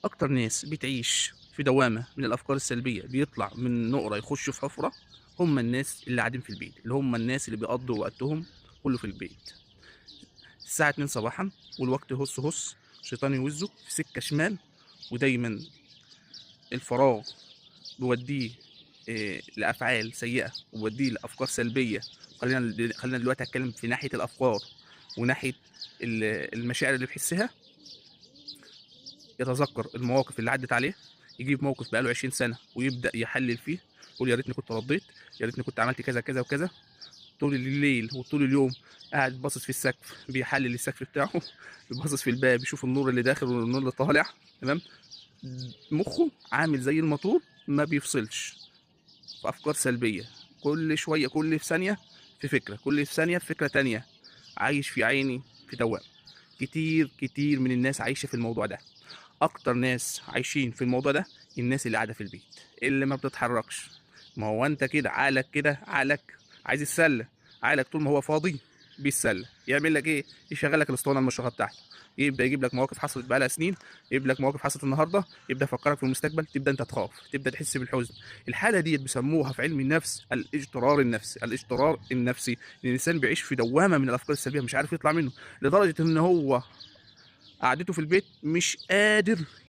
اكتر ناس بتعيش في دوامه من الافكار السلبيه، بيطلع من نقره يخش في حفره، هم الناس اللي قاعدين في البيت، اللي هم الناس اللي بيقضوا وقتهم كله في البيت. الساعه 2 صباحا والوقت هص هص، شيطان يوزه في سكه شمال، ودايما الفراغ بيوديه لافعال سيئه وبيوديه لافكار سلبيه. خلينا دلوقتي اتكلم في ناحيه الافكار وناحيه المشاعر اللي بيحسها. يتذكر المواقف اللي عدت عليه، يجيب موقف بقاله 20 سنه ويبدا يحلل فيه، يقول يا ريتني كنت رديت، يا ريتني كنت عملت كذا كذا وكذا. طول الليل وطول اليوم قاعد باصص في السقف، بيحلل السقف بتاعه بيبصص في الباب، يشوف النور اللي داخل والنور اللي طالع. تمام. مخه عامل زي الموتور، ما بيفصلش، في افكار سلبيه. كل شويه، كل في ثانيه في فكره، كل في ثانيه في فكره تانية. عايش في عيني في دوام. كتير كتير من الناس عايشه في الموضوع ده. اكتر ناس عايشين في الموضوع ده الناس اللي قاعده في البيت، اللي ما بتتحركش. ما هو انت كده عقلك عايز يتسلى. عقلك طول ما هو فاضي بيتسلى، يعمل لك ايه؟ يشغل لك الاسطوانه المشروخه بتاعته، يبدا يجيب لك مواقف حصلت بقالها سنين، يجيب لك مواقف حصلت النهارده، يبدا يفكرك في المستقبل، تبدا انت تخاف، تبدا تحس بالحزن. الحاله ديت بيسموها في علم النفس الاجترار النفسي. الاجترار النفسي، ان الانسان بيعيش في دوامه من الافكار السلبيه مش عارف يطلع منه، لدرجه ان هو قعدته في البيت مش قادر